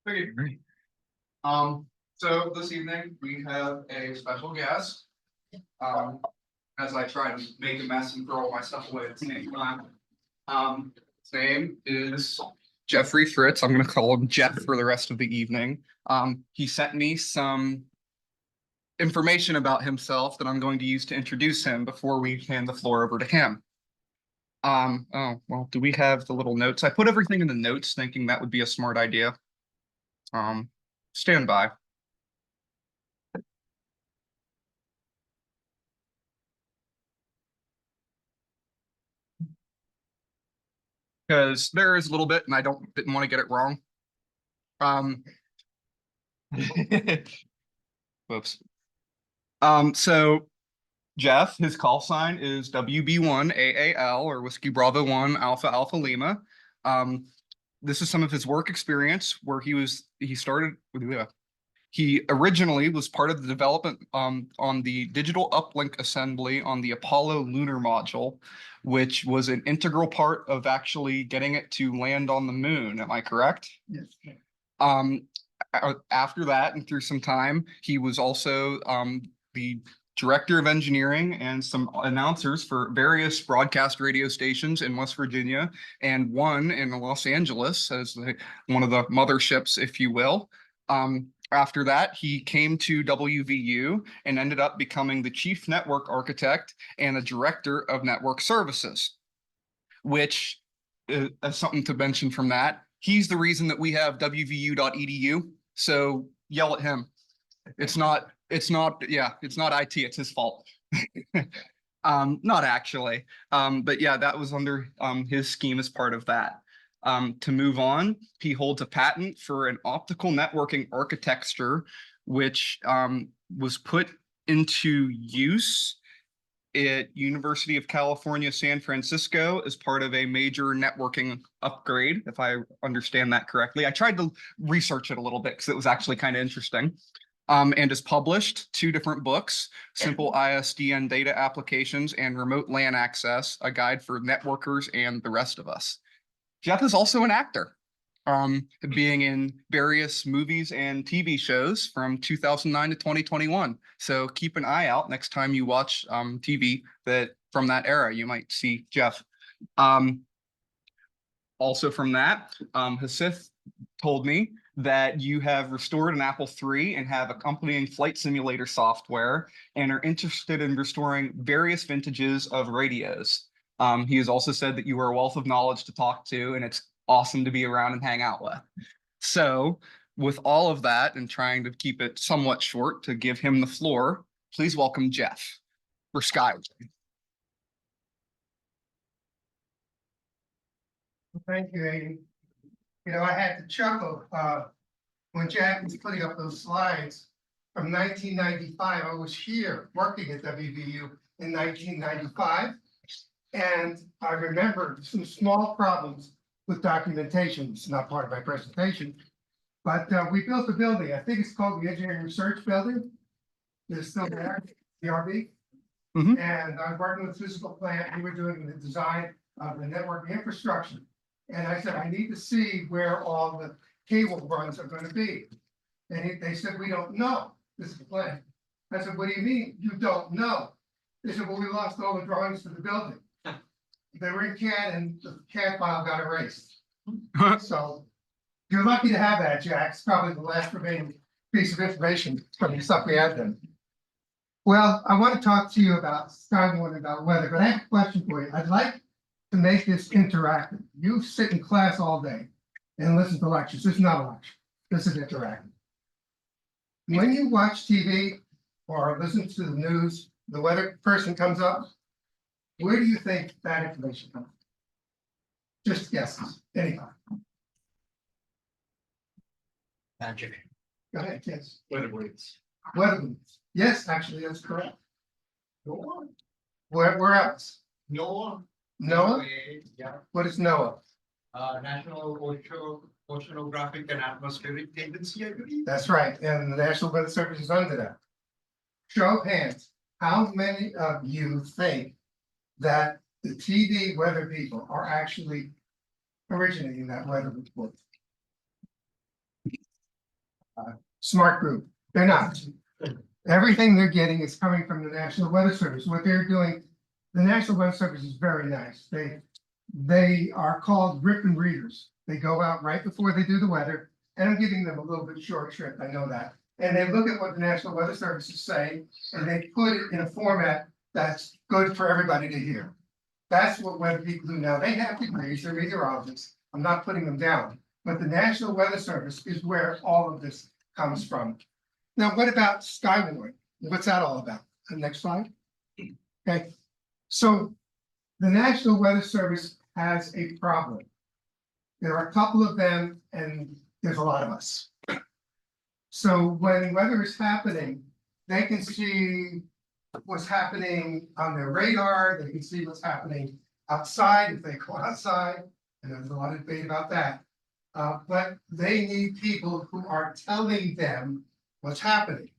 Okay, great. So this evening we have a special guest. As I try to make a mess and throw all my stuff away at the same time. His name is Jeffry Fritz. I'm gonna call him Jeff for the rest of the evening. He sent me some information about himself that I'm going to use to introduce him before we hand the floor over to him. Oh, well, do we have the little notes? I put everything in the notes thinking that would be a smart idea. Stand by. Because there is a little bit, and I didn't want to get it wrong. Whoops. So Jeff, his call sign is WB1AAL or Whiskey Bravo 1 Alpha Alpha Lima. This is some of his work experience where he originally was part of the development on the digital uplink assembly on the Apollo lunar module, which was an integral part of actually getting it to land on the moon. Am I correct? Yes. After that, and through some time, he was also the director of engineering and some announcers for various broadcast radio stations in West Virginia and one in Los Angeles as one of the motherships, if you will. After that, he came to WVU and ended up becoming the chief network architect and the director of network services, which is something to mention from that. He's the reason that we have WVU.edu. So yell at him. It's not IT, it's his fault. Not actually. But yeah, that was under his scheme as part of that. To move on, he holds a patent for an optical networking architecture, which was put into use at University of California, San Francisco as part of a major networking upgrade, if I understand that correctly. I tried to research it a little bit because it was actually kind of interesting. And has published 2 different books, Simple ISDN Data Applications and Remote LAN Access, a guide for networkers and the rest of us. Jeff is also an actor, being in various movies and TV shows from 2009 to 2021. So keep an eye out next time you watch TV that from that era, you might see Jeff. Also from that, Hasith told me that you have restored an Apple III and have accompanying flight simulator software and are interested in restoring various vintages of radios. He has also said that you are a wealth of knowledge to talk to, and it's awesome to be around and hang out with. So with all of that and trying to keep it somewhat short to give him the floor, please welcome Jeff for SKYWARN. Thank you, Amy. You know, I had to chuckle when Jack was putting up those slides from 1995. I was here working at WVU in 1995. And I remember some small problems with documentation. It's not part of my presentation, but we built a building. I think it's called the Engineering Research Building. It's still there, the RV. Mm-hmm. And I'm working with physical plant. We were doing the design of the network infrastructure. And I said, I need to see where all the cable runs are going to be. And they said, we don't know. This is the plan. I said, what do you mean you don't know? They said, well, we lost all the drawings for the building. They were in CAD and the CAD file got erased. So you're lucky to have that, Jack. It's probably the last remaining piece of information from the stuff we had then. Well, I want to talk to you about SKYWARN, about weather, but I have a question for you. I'd like to make this interactive. You sit in class all day and listen to lectures. This is not a lecture. This is interactive. When you watch TV or listen to the news, the weather person comes up. Where do you think that information comes from? Just guesses. Anybody? Magic. Go ahead, yes. Weather blades. Weather balloons. Yes, actually, that's correct. No one. Where else? No one. NOAA? Yeah. What is NOAA? National Oceanographic and Atmospheric Agency, I believe. That's right. And the National Weather Service is under that. Show of hands. How many of you think that the TV weather people are actually originating that weather report? smart group. They're not. Everything they're getting is coming from the National Weather Service. What they're doing, the National Weather Service is very nice. They are called rip and readers. They go out right before they do the weather, and I'm giving them a little bit short shrift, I know that. And they look at what the National Weather Service is saying, and they put it in a format that's good for everybody to hear. That's what weather people do now. They have degrees, they're meteorologists. I'm not putting them down, but the National Weather Service is where all of this comes from. Now, what about SKYWARN? What's that all about? The next slide. Okay, so the National Weather Service has a problem. There are a couple of them, and there's a lot of us. So when weather is happening, they can see what's happening on their radar, they can see what's happening outside if they go outside, and there's a lot of debate about that. But they need people who are telling them what's happening.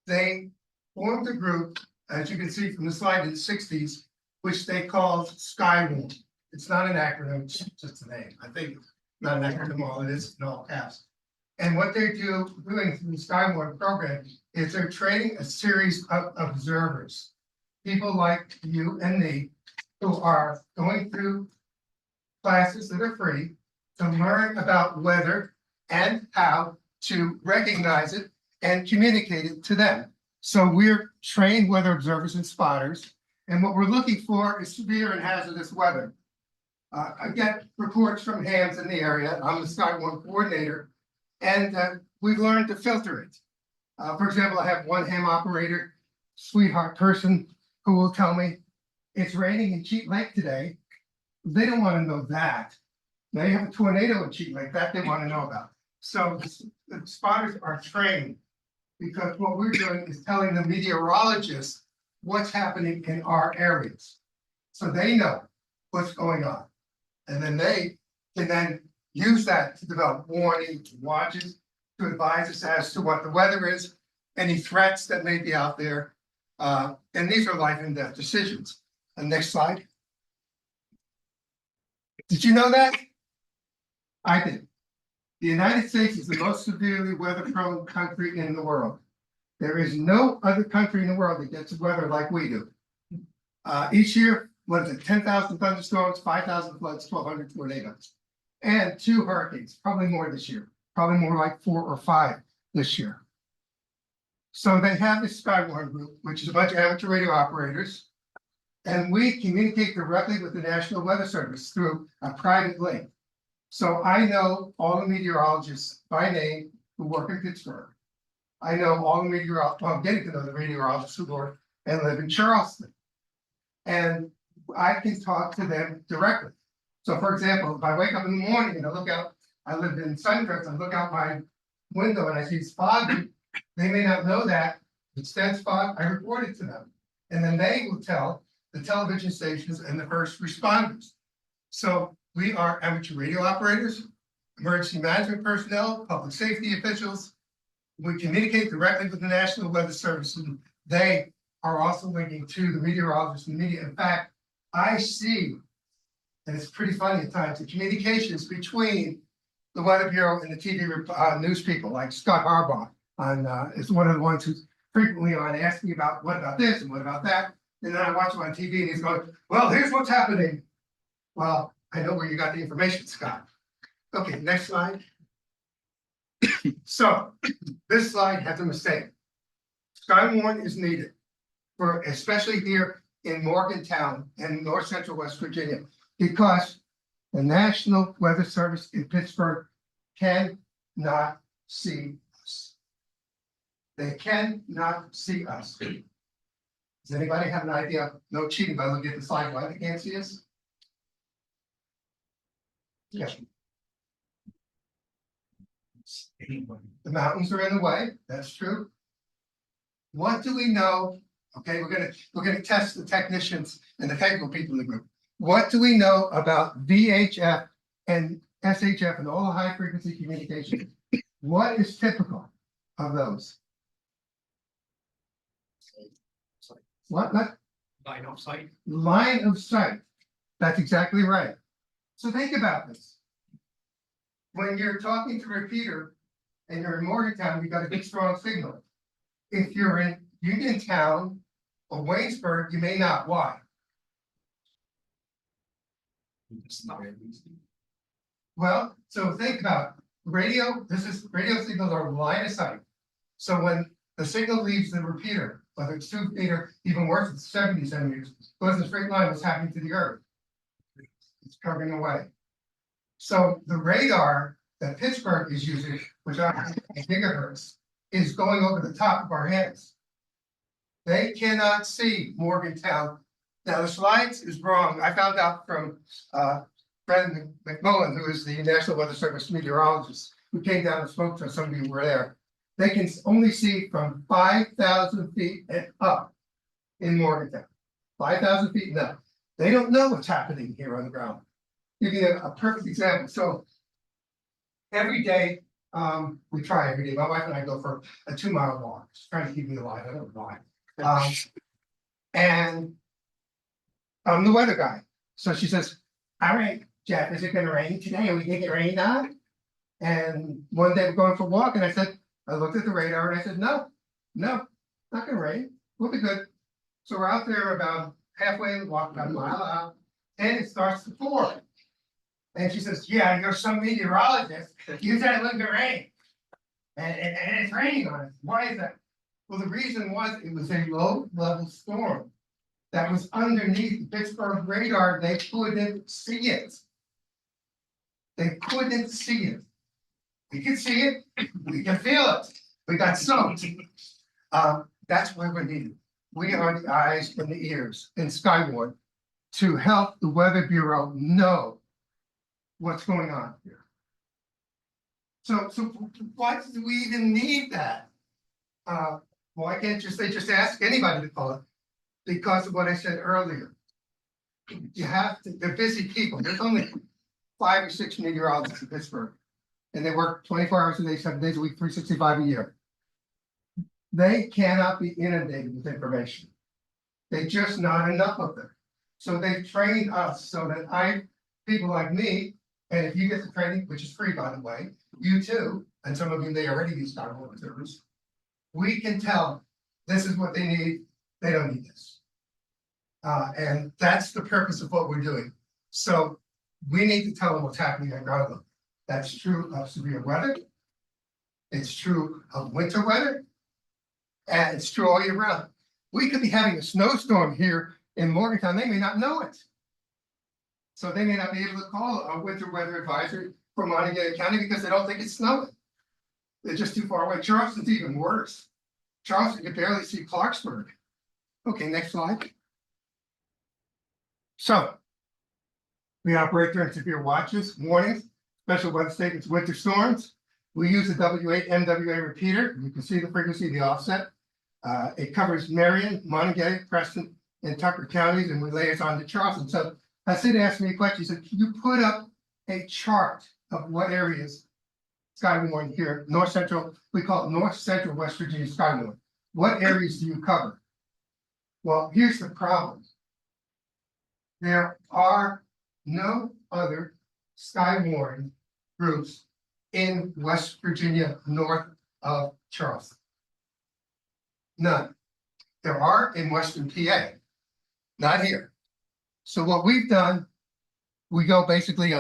They formed a group, as you can see from the slide, in the 60s, which they called SKYWARN. It's not an acronym, it's just a name. I think it's not an acronym, all it is in all caps. And what they're doing through the SKYWARN program is they're training a series of observers, people like you and me, who are going through classes that are free to learn about weather and how to recognize it and communicate it to them. So we're trained weather observers and spotters, and what we're looking for is severe and hazardous weather. I get reports from hams in the area. I'm the SKYWARN coordinator, and we've learned to filter it. For example, I have one ham operator, sweetheart person, who will tell me it's raining in Cheat Lake today. They don't want to know that. They have a tornado in Cheat Lake, that they want to know about. So the spotters are trained because what we're doing is telling the meteorologists what's happening in our areas. So they know what's going on. And then they can then use that to develop warnings, watches, to advise us as to what the weather is, any threats that may be out there. And these are life and death decisions. And next slide. Did you know that? I did. The United States is the most severely weather-prone country in the world. There is no other country in the world that gets weather like we do. Each year, what is it, 10,000 thunderstorms, 5,000 floods, 1,200 tornadoes, and 2 hurricanes, probably more this year, probably more like 4 or 5 this year. So they have this SKYWARN group, which is a bunch of amateur radio operators, and we communicate directly with the National Weather Service through a private link. So I know all the meteorologists by name who work in Pittsburgh. I know all the meteorologists, well, I'm getting to know the meteorologists who work and live in Charleston. And I can talk to them directly. So for example, if I wake up in the morning and I look out, I live in Sundress, I look out my window and I see it's foggy, they may not know that. It's dense fog, I report it to them. And then they will tell the television stations and the first responders. So we are amateur radio operators, emergency management personnel, public safety officials. We communicate directly with the National Weather Service, and they are also linking to the meteorologists and media. In fact, I see, and it's pretty funny at times, the communications between the Weather Bureau and the TV news people, like Scott Harbaugh is one of the ones who's frequently on asking about what about this and what about that. And then I watch him on TV and he's going, well, here's what's happening. Well, I know where you got the information, Scott. Okay, next slide. So this slide has a mistake. SKYWARN is needed for, especially here in Morgantown and north central West Virginia, because the National Weather Service in Pittsburgh cannot see us. They cannot see us. Does anybody have an idea? No cheating by looking at the slide. Why they can't see us? Yeah. The mountains are in the way. That's true. What do we know? Okay, we're gonna test the technicians and the technical people in the group. What do we know about VHF and SHF and all the high frequency communication? What is typical of those? What? Line of sight. Line of sight. That's exactly right. So think about this. When you're talking to a repeater, and you're in Morgantown, you got a big strong signal. If you're in Uniontown or Waynesburg, you may not. Why? Well, so think about radio, radio signals are line of sight. So when the signal leaves the repeater, whether it's 2 feet or even worse, it's 70 centimeters, goes in a straight line, what's happening to the earth? It's curving away. So the radar that Pittsburgh is using, which are gigahertz, is going over the top of our heads. They cannot see Morgantown. Now the slides is wrong. I found out from Brendan McMullen, who is the National Weather Service meteorologist, who came down and spoke to us. Some of you were there. They can only see from 5,000 feet and up in Morgantown. 5,000 feet and up. They don't know what's happening here on the ground. Give you a perfect example. So every day, we try every day. My wife and I go for a 2-mile walk, just trying to keep me alive. I don't know why. And I'm the weather guy. So she says, all right, Jeff, is it gonna rain today? Are we gonna get rained on? And one day we're going for a walk, and I looked at the radar and I said, no, not gonna rain. We'll be good. So we're out there about halfway in the walk, about a mile out, and it starts to pour. And she says, yeah, you're some meteorologist. You said it was gonna rain. And it's raining on us. Why is that? Well, the reason was it was a low level storm that was underneath the Pittsburgh radar. They couldn't see it. They couldn't see it. We can see it, we can feel it. We got soaked. That's why we're needed. We are the eyes and the ears in SKYWARN to help the Weather Bureau know what's going on here. So why do we even need that? Why can't they just ask anybody to call it? Because of what I said earlier. You have to, they're busy people. There's only 5 or 6 meteorologists in Pittsburgh. And they work 24 hours a day, 7 days a week, 365 a year. They cannot be inundated with information. There's just not enough of them. So they've trained us so that people like me, and if you get the training, which is free, by the way, you too, and some of you may already use SKYWARN service, we can tell this is what they need. They don't need this. And that's the purpose of what we're doing. So we need to tell them what's happening at ground level. That's true of severe weather. It's true of winter weather. And it's true all year round. We could be having a snowstorm here in Morgantown. They may not know it. So they may not be able to call a winter weather advisory for Montague County because they don't think it's snowing. They're just too far away. Charleston's even worse. Charleston can barely see Clarksburg. Okay, next slide. So we operate during severe watches, warnings, special weather statements, winter storms. We use the W8MWA repeater. You can see the frequency, the offset. It covers Marion, Montague, Preston, and Tucker counties, and we lay it on to Charleston. So Sid asked me a question. He said, can you put up a chart of what areas SKYWARN here, North Central, we call it North Central West Virginia SKYWARN. What areas do you cover? Well, here's the problem. There are no other SKYWARN groups in West Virginia north of Charleston. None. There are in Western PA, not here. So what we've done, we go basically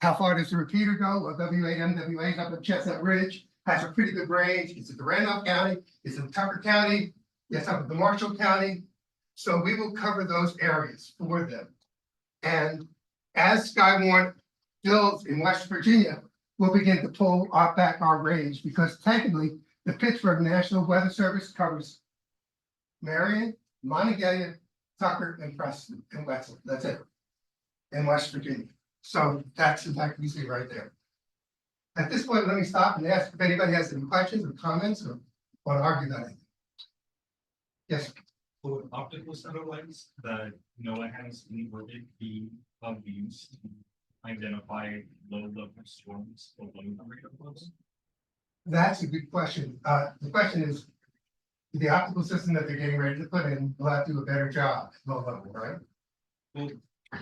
how far does the repeater go? A W8MWA up at Chestnut Ridge, has a pretty good range. It's in Randolph County, it's in Tucker County, it's up at the Marshall County. So we will cover those areas for them. And as SKYWARN builds in West Virginia, we'll begin to pull back our range because technically the Pittsburgh National Weather Service covers Marion, Montague, Tucker, and Preston, and Wetzel. That's it. In West Virginia. So that's the fact we see right there. At this point, let me stop and ask if anybody has any questions or comments or want to argue that. Yes. For optical satellites that NOAA has, would it be of use to identify low-level storms or low radar flows? That's a good question. The question is, the optical system that they're getting ready to put in will have to do a better job at low level, right? Well,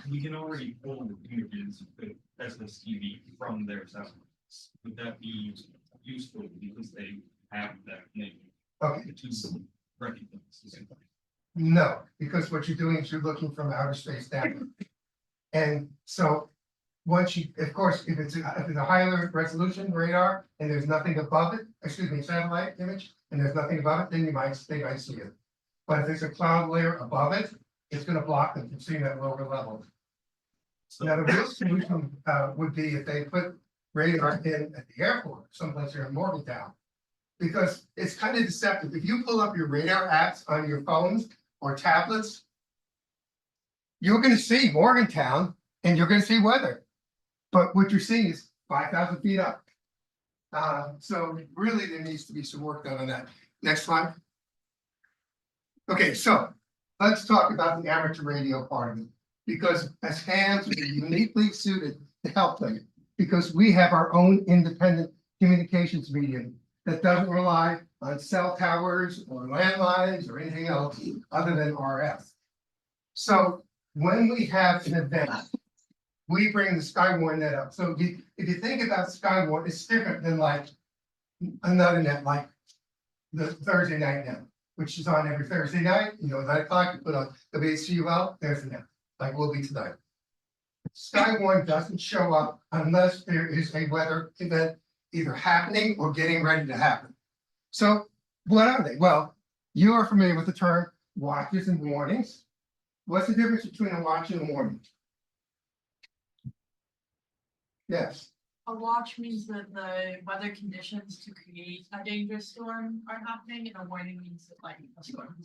we can already pull images with SSTV from their satellites. Would that be useful because they have that name. Okay, To recognize. no, because what you're doing is you're looking from outer space down. And so, once you, of course, if it's a higher resolution radar and there's nothing above it, excuse me, satellite image, and there's nothing above it, then they might see it. But if there's a cloud layer above it, it's gonna block them from seeing that lower level. Now, the real solution would be if they put radar in at the airport, someplace here in Morgantown. Because it's kind of deceptive. If you pull up your radar apps on your phones or tablets, you're gonna see Morgantown and you're gonna see weather. But what you're seeing is 5,000 feet up. So really there needs to be some work done on that. Next slide. Okay, so let's talk about the amateur radio part of it. Because as hams, we're uniquely suited to help them. Because we have our own independent communications medium that doesn't rely on cell towers or landlines or anything else other than RF. So when we have an event, we bring the SKYWARN net up. So if you think about SKYWARN, it's different than like another net, like the Thursday night net, which is on every Thursday night, you know, 9 o'clock, you put on WVU, there's the net, like we'll be tonight. SKYWARN doesn't show up unless there is a weather event either happening or getting ready to happen. So what are they? Well, you are familiar with the term watches and warnings. What's the difference between a watch and a warning? Yes, A watch means that the weather conditions to create a dangerous storm are happening, and a warning means that like a storm.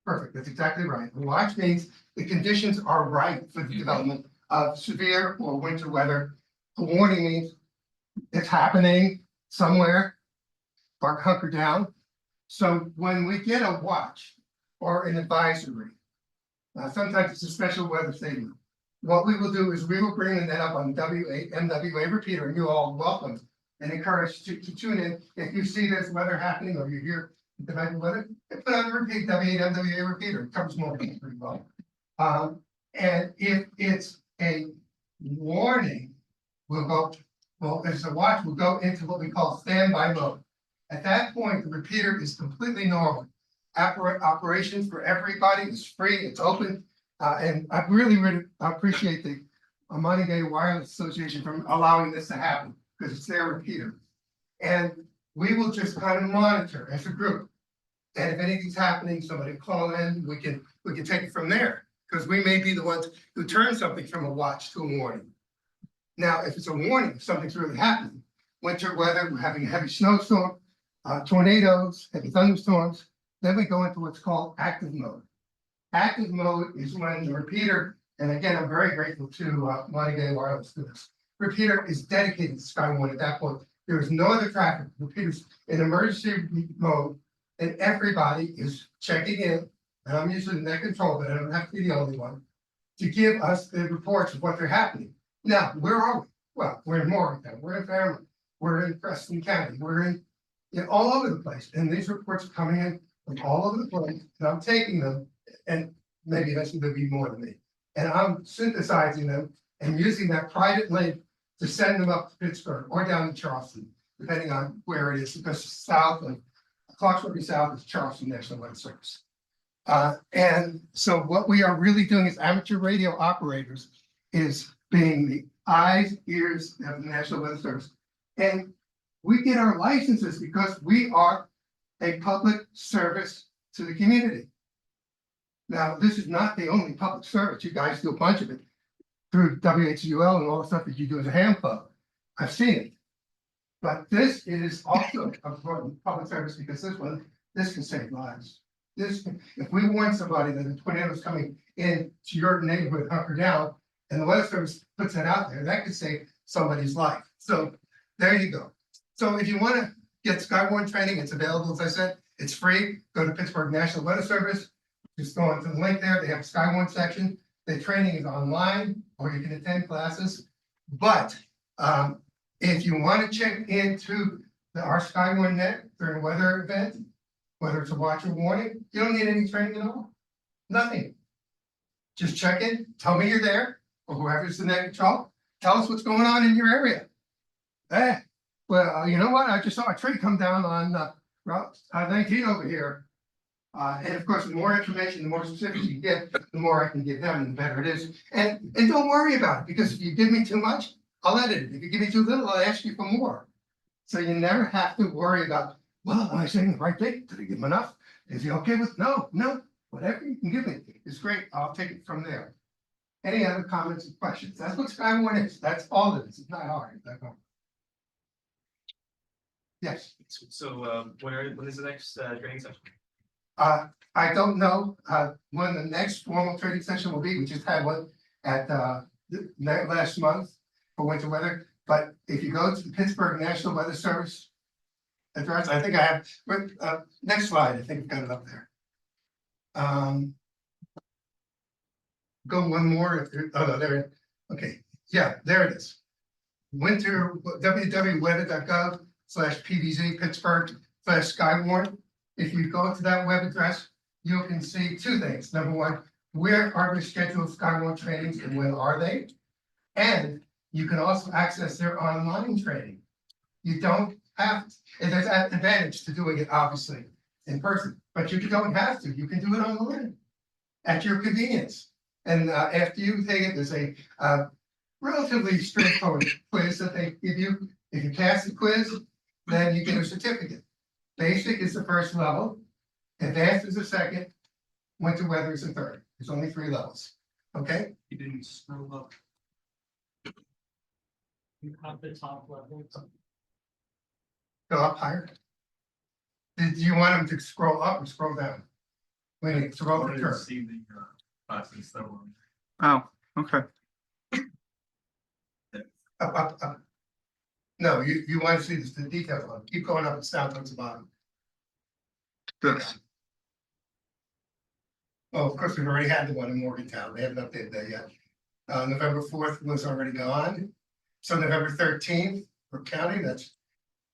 perfect. That's exactly right. A watch means the conditions are right for the development of severe or winter weather. A warning means it's happening somewhere, or hunker down. So when we get a watch or an advisory, sometimes it's a special weather statement. What we will do is we will bring that up on WMWA repeater, and you all welcome and encouraged to tune in. If you see this weather happening or you hear the bad weather, put on the repeat WMWA repeater. It covers more pretty well. And if it's a warning, we'll go. Well, as a watch, we'll go into what we call standby mode. At that point, the repeater is completely normal. Operations for everybody is free, it's open. And I really appreciate the Montague Wireless Association from allowing this to happen, because it's their repeater. And we will just kind of monitor as a group. And if anything's happening, somebody call in, we can take it from there, because we may be the ones who turn something from a watch to a warning. Now, if it's a warning, if something's really happening, winter weather, we're having a heavy snowstorm, tornadoes, heavy thunderstorms, then we go into what's called active mode. Active mode is when the repeater, and again, I'm very grateful to Montague Wireless for this. Repeater is dedicated to SKYWARN at that point. There is no other traffic. Repeater's in emergency mode, and everybody is checking in. And I'm usually the net control, but I don't have to be the only one to give us the reports of what they're happening. Now, where are we? Well, we're in Morgantown, we're in Fairmont, we're in Preston County, we're in all over the place. And these reports are coming in from all over the place, and I'm taking them, and maybe eventually there'll be more than me. And I'm synthesizing them and using that private link to send them up to Pittsburgh or down to Charleston, depending on where it is, because south of Clarksburg south is Charleston National Weather Service. And so what we are really doing as amateur radio operators is being the eyes, ears of the National Weather Service. And we get our licenses because we are a public service to the community. Now, this is not the only public service. You guys do a bunch of it through WHUL and all the stuff that you do as a ham club. I've seen it. But this is also a public service, because this can save lives. If we warn somebody that a tornado is coming in to your neighborhood, hunker down, and the Weather Service puts that out there, that could save somebody's life. So there you go. So if you want to get SKYWARN training, it's available, as I said, it's free. Go to Pittsburgh National Weather Service. Just go into the link there. They have a SKYWARN section. The training is online, or you can attend classes. But if you want to check into our SKYWARN net during a weather event, whether it's a watch or warning, you don't need any training at all. Nothing. Just check in, tell me you're there, or whoever's the net control, tell us what's going on in your area. Well, you know what? I just saw a tree come down on, Route 19 over here. And of course, the more information, the more specifics you get, the more I can give them, the better it is. And don't worry about it, because if you give me too much, I'll edit it. If you give me too little, I'll ask you for more. So you never have to worry about, well, am I saying the right thing? Did I give him enough? Is he okay with, no, whatever you can give me is great. I'll take it from there. Any other comments and questions? That's what SKYWARN is. That's all it is. It's not hard. It's not hard. Yes. So, when is the next training session? I don't know, when the next formal training session will be. We just had one at, last month for winter weather. But if you go to the Pittsburgh National Weather Service address, I think I have, next slide, I think I've got it up there. Go one more, oh no, there, okay, yeah, there it is. Winter, www.weather.gov/PVZ Pittsburgh/SKYWARN. If you go to that web address, you can see two things. Number one, where are the scheduled SKYWARN trainings and when are they? And you can also access their online training. You don't have, and there's an advantage to doing it obviously in person, but you don't have to. You can do it online at your convenience. And after you take it, there's a relatively straightforward quiz that they give you. If you pass the quiz, then you get a certificate. Basic is the first level, advanced is the second, winter weather is the third. There's only 3 levels. Okay, You didn't scroll up. You have the top level. go up higher. Did you want them to scroll up or scroll down? When you scroll the curve. See the classes that were. Oh, okay. Up. No, you want to see the details on it. Keep going up and down towards the bottom. This. Oh, of course, we've already had the one in Morgantown. They haven't updated that yet. November 4th was already gone. So November 13th for county, that's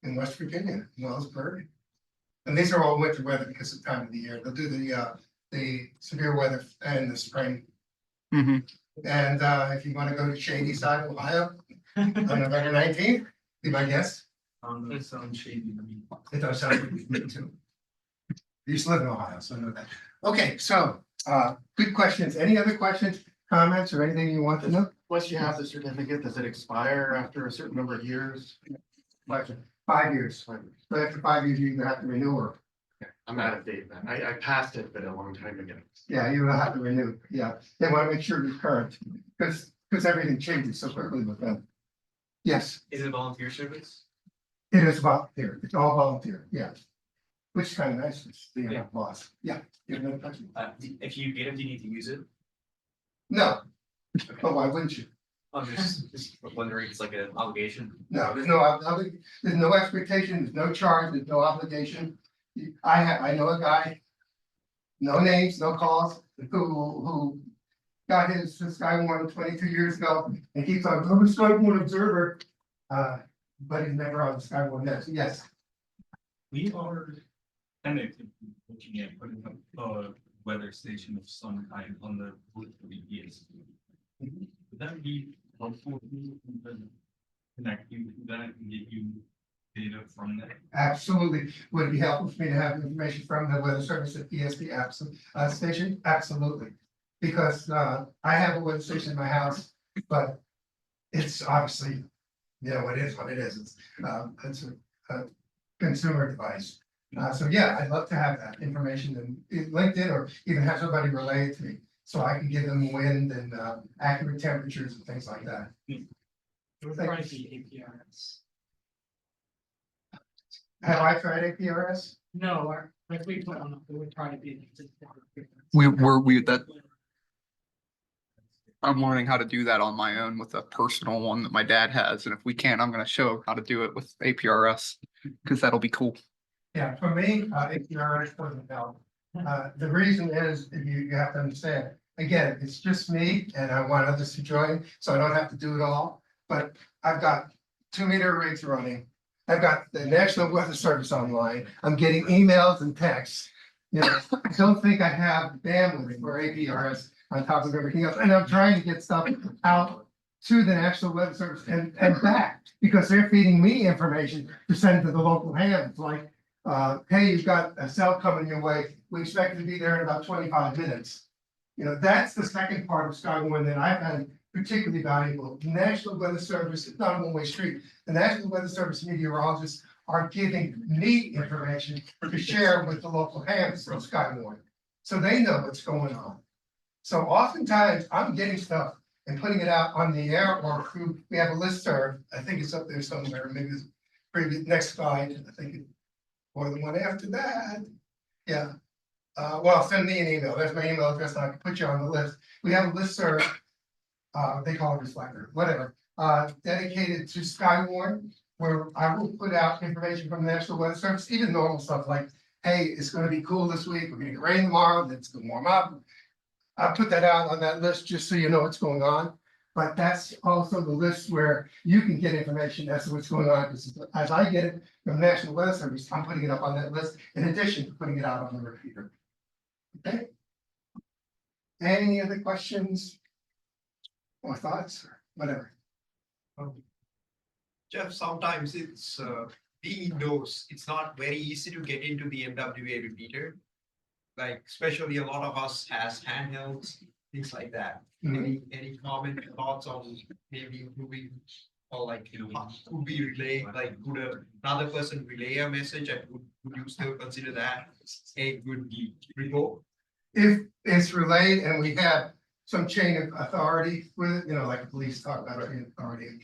in West Virginia, Wellsburg. And these are all winter weather because of the time of the year. They'll do the severe weather in the spring. Mm-hmm. And if you want to go to Shady Side, Ohio, on November 19th, be my guess. That sounds shady to me. It does sound like me too. I used to live in Ohio, so I know that. Okay, so good questions. Any other questions, comments, or anything you want to know? Once you have the certificate, does it expire after a certain number of years? 5 years. So after 5 years, you either have to renew or, I'm out of date then. I passed it, but a long time ago. yeah, you will have to renew. Yeah, they want to make sure it's current because everything changes so quickly with them. Yes, Is it volunteer service? it is volunteer. It's all volunteer. Yeah. Which is kind of nice. It's the Yeah. boss. Yeah. You have another question? If you get it, do you need to use it? No. But why wouldn't you? I'm just wondering, if it's like an obligation. No, there's no expectation, there's no charge, there's no obligation. I know a guy, no names, no calls, who got his SKYWARN 22 years ago and keeps on, I'm a SKYWARN observer. But he's never on the SKYWARN net. Yes, We are tentatively looking at putting up a weather station of some kind on the route for the ES. Would that be helpful for you to connect you to that and get you data from that? absolutely. Would it be helpful for me to have information from the weather service at ESP station? Absolutely. Because I have a weather station in my house, but it's obviously, it is what it is. It's a consumer device. So yeah, I'd love to have that information in LinkedIn or even have somebody relay it to me. So I can give them wind and accurate temperatures and things like that. It would probably be APRS. Have I tried APRS? No, like we put on, it would probably be. I'm learning how to do that on my own with a personal one that my dad has, and if we can, I'm gonna show him how to do it with APRS, because that'll be cool. Yeah, for me, APRS doesn't help. The reason is, if you have to understand, again, it's just me and I want others to join, so I don't have to do it all. But I've got 2-meter rigs running. I've got the National Weather Service online. I'm getting emails and texts. I don't think I have bandwidth for APRS on top of everything else. And I'm trying to get stuff out to the National Weather Service and back, because they're feeding me information to send to the local hams, like, hey, you've got a cell coming your way, we expect it to be there in about 25 minutes. You know, that's the second part of SKYWARN that I found particularly valuable. The National Weather Service, it's not a one-way street. The National Weather Service meteorologists are giving me information to share with the local hams from SKYWARN. So they know what's going on. So oftentimes I'm getting stuff and putting it out on the air or through, we have a listserv. I think it's up there somewhere, maybe it's previous next slide. I think or the one after that. Yeah. Well, send me an email. There's my email address. And I can put you on the list. We have a listserv. They call it Reflector, whatever, dedicated to SKYWARN, where I will put out information from the National Weather Service, even normal stuff like, hey, it's gonna be cool this week, we're gonna get rain tomorrow, then it's gonna warm up. I put that out on that list just so you know what's going on. But that's also the list where you can get information as to what's going on, because as I get it from the National Weather Service, I'm putting it up on that list in addition to putting it out on the repeater. Okay? Any other questions? Or thoughts, or whatever. Jeff, sometimes it's being indoors, it's not very easy to get into the MWA repeater. Like, especially a lot of us has handhelds, things like that. Any comment or thoughts on maybe improving or like, you know, could we relay, like, could another person relay a message and would you still consider that a good report? If it's relayed and we have some chain of authority with it, you know, like the police talk about chain of authority.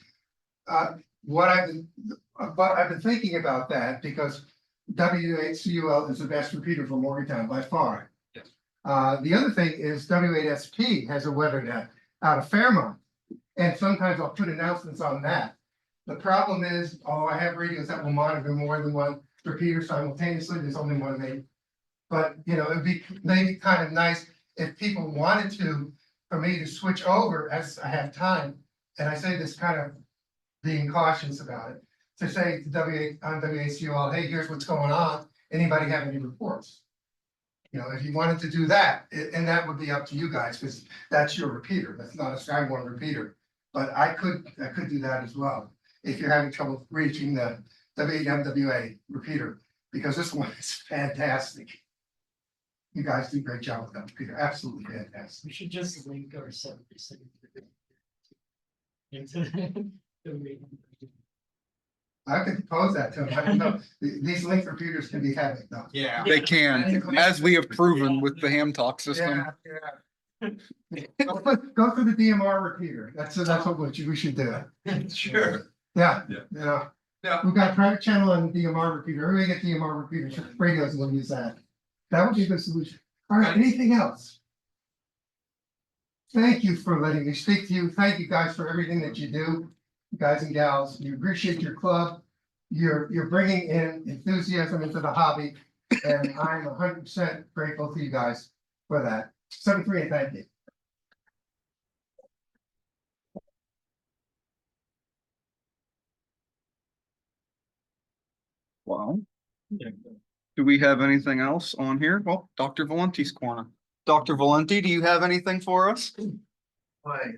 What I've been thinking about that because WHCUL is the best repeater for Morgantown by far. Yes. The other thing is W8SP has a weather net out of Fairmont. And sometimes I'll put announcements on that. The problem is, I have radios that will monitor more than one repeater simultaneously. There's only one made. But, you know, it'd be maybe kind of nice if people wanted to, for me to switch over as I have time. And I say this kind of being cautious about it, to say to WHCUL, hey, here's what's going on. Anybody have any reports? You know, if you wanted to do that, and that would be up to you guys, because that's your repeater. That's not a SKYWARN repeater. But I could do that as well. If you're having trouble reaching the WMWA repeater, because this one is fantastic. You guys do a great job with that repeater. Absolutely fantastic. We should just link our 7% into the. I could propose that to them. I don't know. These link repeaters can be heavy though. Yeah. They can, as we have proven with the ham talk system. Yeah. Go for the DMR repeater. That's what we should do. Sure. Yeah. Yeah. Yeah. We've got a private channel on DMR repeater. Everybody get DMR repeaters. Radios will use that. That would be a good solution. All right, anything else? Thank you for letting me speak to you. Thank you guys for everything that you do, guys and gals. We appreciate your club. You're bringing in enthusiasm into the hobby, and I'm 100% grateful to you guys for that. 7-3 and thank you. Wow. Do we have anything else on here? Well, Dr. Valenti's corner. Dr. Valenti, do you have anything for us? Right.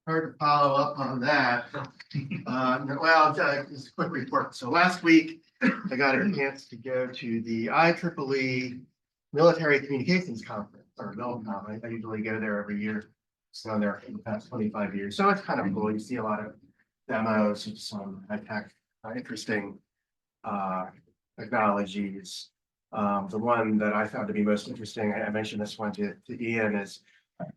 Hard to follow up on that. Just a quick report. So last week, I got a chance to go to the IEEE Military Communications Conference, or MILCOM. I usually go there every year. So I'm there for the past 25 years. So it's kind of cool. You see a lot of demos of some high-tech, interesting technologies. The one that I found to be most interesting, I mentioned this one to Ian, is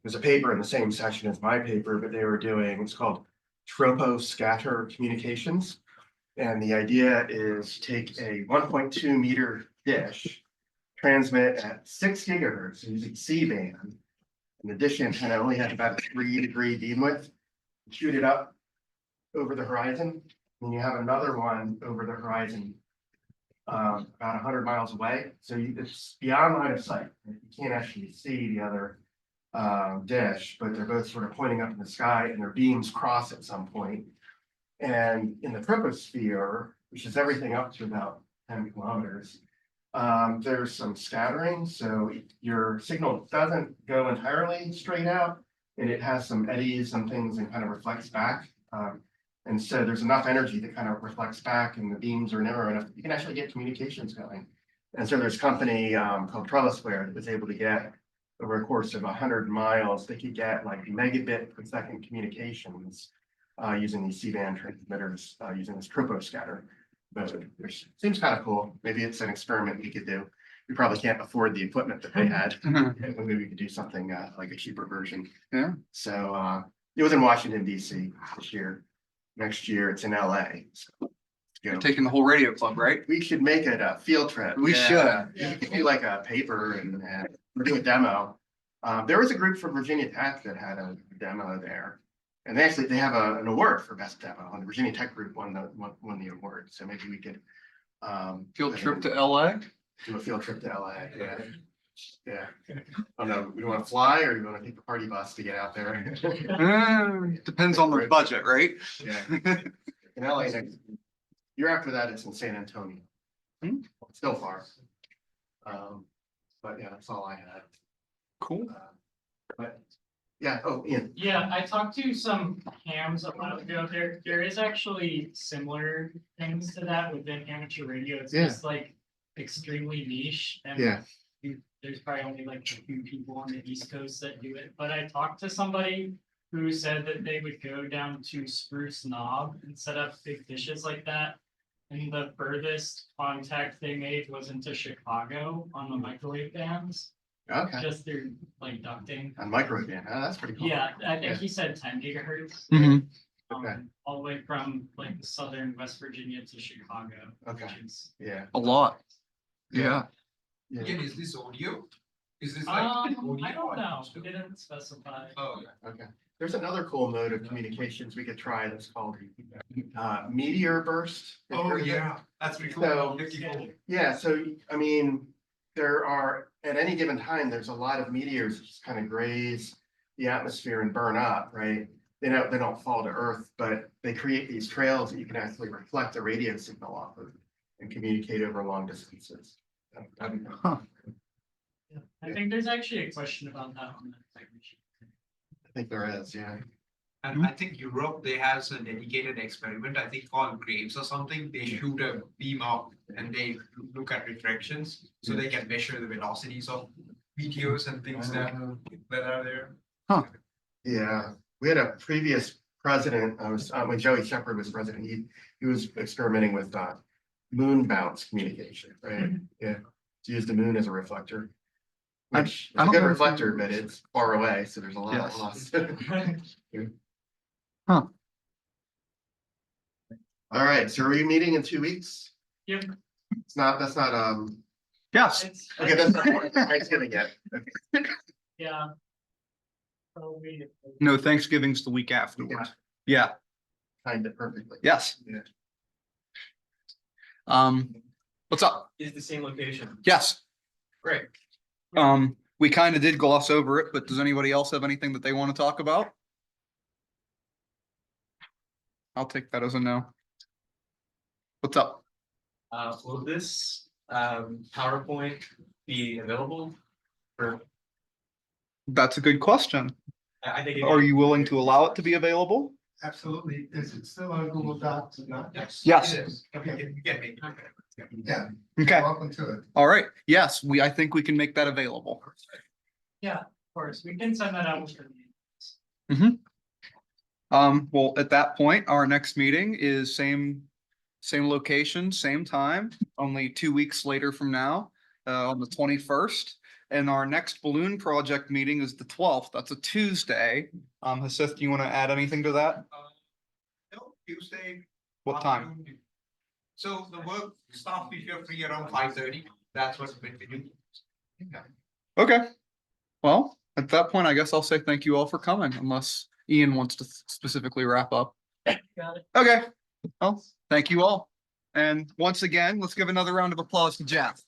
there's a paper in the same section as my paper, but they were doing, it's called troposcatter communications. And the idea is take a 1.2 meter dish, transmit at 6 gigahertz using C-band. And the dish antenna only had about a 3-degree beam width. Shoot it up over the horizon. And you have another one over the horizon about 100 miles away. So it's beyond line of sight. You can't actually see the other dish, but they're both sort of pointing up in the sky and their beams cross at some point. And in the troposphere, which is everything up to about 10 kilometers, there's some scattering. So your signal doesn't go entirely straight out. and it has some eddies and things and kind of reflects back. And so there's enough energy that kind of reflects back and the beams are narrow enough, you can actually get communications going. And so there's a company called Trellisware that was able to get over a course of 100 miles, they could get like megabit per second communications using these C-band transmitters, using this troposcatter mode, which seems kind of cool. Maybe it's an experiment we could do. We probably can't afford the equipment that they had. And maybe we could do something like a cheaper version. Yeah. So it was in Washington, DC this year. Next year, it's in LA. So let's You're go. taking the whole radio club, right? We should make it a field trip. We should. We could do like a paper and we're doing a demo. There was a group from Virginia Tech that had a demo there. And they have an award for best demo, and the Virginia Tech group won the award. So maybe we could Field trip to LA? do a field trip to LA. Yeah. Yeah. Oh no, we want to fly or you want to take the party bus to get out there? Depends on the budget, right? Yeah. In LA next year after that, it's in San Antonio. Hmm. Still far. But yeah, that's all I had. Cool. But yeah, oh, Ian. Yeah, I talked to some hams a while ago. There is actually similar things to that within amateur radio. It's Yeah. just like extremely niche and Yeah. there's probably only like a few people on the East Coast that do it. But I talked to somebody who said that they would go down to Spruce Knob and set up big dishes like that. And the furthest contact they made was into Chicago on the microwave bands, Okay. just through like ducting. On microwave band. Oh, that's pretty cool. Yeah, I think Yeah. he said 10 gigahertz. Mhm. Okay. All the way from like southern West Virginia to Chicago. Okay. Which is, Yeah. A lot. Yeah. Yeah. Again, is this audio? Is this like? I audio don't or know, still? he didn't specify. Oh, yeah. Okay. There's another cool mode of communications we could try that's called meteor burst. Have you Oh, heard of that? yeah, that's pretty cool. So- 50-volt. Yeah, so I mean, there are, at any given time, there's a lot of meteors that just kind of graze the atmosphere and burn up, right? They don't fall to Earth, but they create these trails that you can actually reflect a radio signal off of and communicate over long distances. Huh. Yeah, I think there's actually a question about that on the technique sheet. I think there is, yeah. And I think Europe, they has a dedicated experiment, I think called Graves or something. They shoot a beam up and they look at refractions. So they can measure the velocities of meteors and things that are there. Yeah, we had a previous president, when Joey Shepard was president, he was experimenting with moon bounce communication, right? Yeah, to use the moon as a reflector. Which is I a don't good know if reflector, but it's far away, so there's a lot Yes. of loss. Huh. All right, so are we meeting in 2 weeks? Yep. That's not, Yes. It's, okay, that's not Thanksgiving yet. Okay. yeah. Probably. No, Thanksgiving's the week afterwards. Yeah. Timed it perfectly. Yes. Yeah. What's up? Is the same location. Yes. Great. We kind of did gloss over it, but does anybody else have anything that they want to talk about? I'll take that as a no. What's up? Will this PowerPoint be available? For, That's a good question. I think. Are you willing to allow it to be available? Absolutely. Is it still on Google Docs and not? Yes. It is. Okay. You can make it. Yeah, Okay. welcome to it. All right. Yes, I think we can make that available. Yeah, of course, we can send that out. with the- Well, at that point, our next meeting is same location, same time, only 2 weeks later from now, on the 21st. And our next balloon project meeting is the 12th. That's a Tuesday. Hasith, do you want to add anything to that? No, Tuesday. What time? afternoon. So the work staff, if you're free around 5:30, that's what we do. Okay. Well, at that point, I guess I'll say thank you all for coming, unless Ian wants to specifically wrap up. Got it. Okay. Well, thank you all. And once again, let's give another round of applause to Jeff.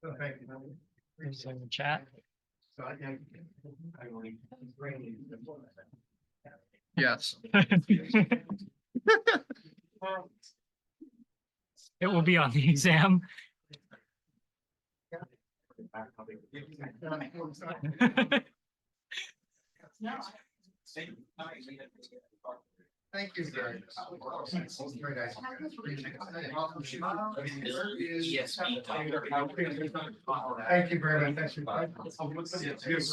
Oh, thank you. There's a chat. So I Yes. It will be on the exam. Thank you very much. Very nice. Thank you very much. Thank you.